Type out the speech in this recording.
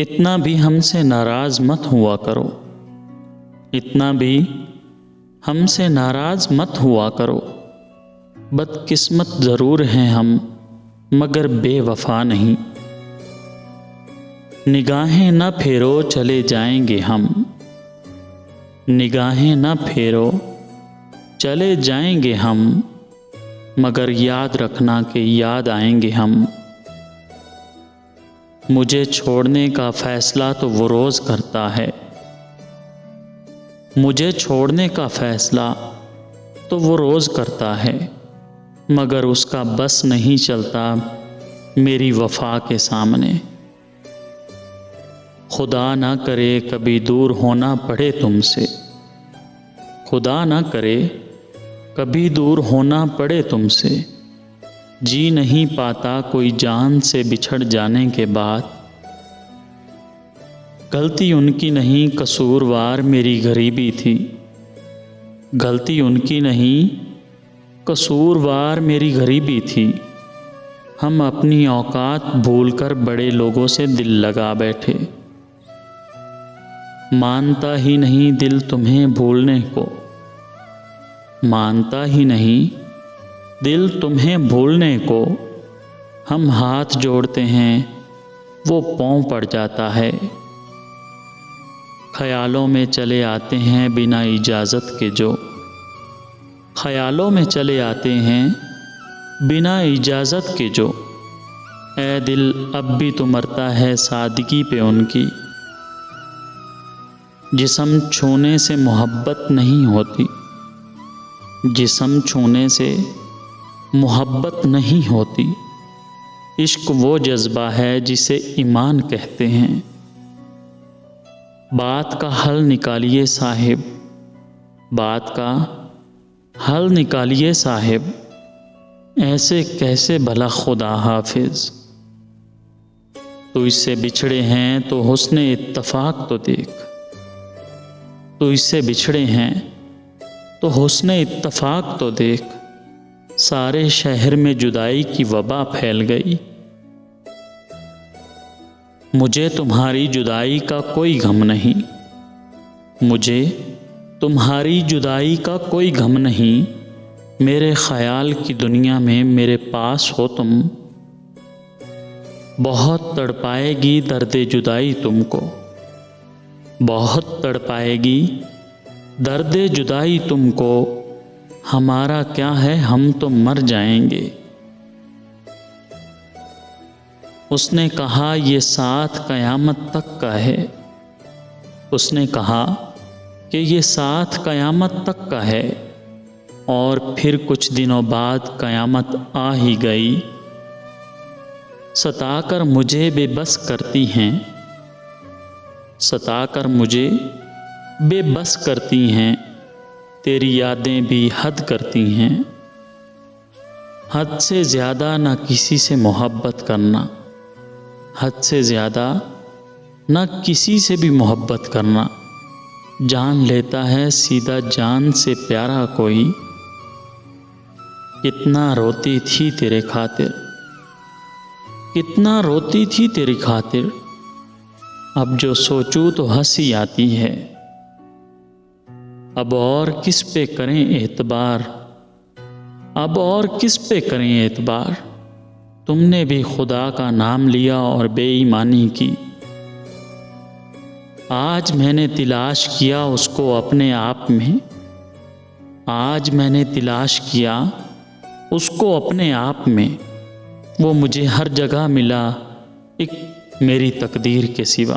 इतना भी हमसे नाराज़ मत हुआ करो, इतना भी हमसे नाराज़ मत हुआ करो। बदकिस्मत ज़रूर हैं हम मगर बेवफा नहीं। निगाहें न फेरो चले जाएंगे हम, निगाहें न फेरो चले जाएंगे हम, मगर याद रखना कि याद आएंगे हम। मुझे छोड़ने का फ़ैसला तो वो रोज़ करता है, मुझे छोड़ने का फ़ैसला तो वो रोज़ करता है, मगर उसका बस नहीं चलता मेरी वफ़ा के सामने। खुदा ना करे कभी दूर होना पड़े तुमसे, खुदा ना करे कभी दूर होना पड़े तुमसे। जी नहीं पाता कोई जान से बिछड़ जाने के बाद। गलती उनकी नहीं कसूरवार मेरी गरीबी थी, गलती उनकी नहीं कसूरवार मेरी गरीबी थी। हम अपनी औकात भूलकर बड़े लोगों से दिल लगा बैठे। मानता ही नहीं दिल तुम्हें भूलने को, मानता ही नहीं दिल तुम्हें भूलने को। हम हाथ जोड़ते हैं वो पाँव पड़ जाता है। ख्यालों में चले आते हैं बिना इजाज़त के जो, ख्यालों में चले आते हैं बिना इजाज़त के जो। ऐ दिल अब भी तो मरता है सादगी पे उनकी। जिस्म छूने से मोहब्बत नहीं होती, जिस्म छूने से मोहब्बत नहीं होती। इश्क वो जज्बा है जिसे ईमान कहते हैं। बात का हल निकालिए साहिब, बात का हल निकालिए साहिब। ऐसे कैसे भला खुदा हाफिज। तो इससे बिछड़े हैं तो हुस्ने इत्तफाक तो देख, तो इससे बिछड़े हैं तो हुस्ने इत्तफाक तो देख। सारे शहर में जुदाई की वबा फैल गई। मुझे तुम्हारी जुदाई का कोई गम नहीं, मुझे तुम्हारी जुदाई का कोई गम नहीं। मेरे ख्याल की दुनिया में मेरे पास हो तुम। बहुत तड़पाएगी दर्द जुदाई तुमको, बहुत तड़पाएगी दर्द जुदाई तुमको। हमारा क्या है हम तो मर जाएंगे। उसने कहा ये साथ क़यामत तक का है, उसने कहा कि ये साथ क़यामत तक का है। और फिर कुछ दिनों बाद क़यामत आ ही गई। सताकर मुझे बेबस करती हैं, सताकर मुझे बेबस करती हैं। तेरी यादें भी हद करती हैं। हद से ज़्यादा ना किसी से मोहब्बत करना, हद से ज़्यादा ना किसी से भी मोहब्बत करना। जान लेता है सीधा जान से प्यारा कोई। कितना रोती थी तेरे खातिर, कितना रोती थी तेरी खातिर। अब जो सोचूं तो हंसी आती है। अब और किस पे करें एतबार, अब और किस पे करें एतबार। तुमने भी खुदा का नाम लिया और बेईमानी की। आज मैंने तलाश किया उसको अपने आप में, आज मैंने तलाश किया उसको अपने आप में। वो मुझे हर जगह मिला एक मेरी तकदीर के सिवा।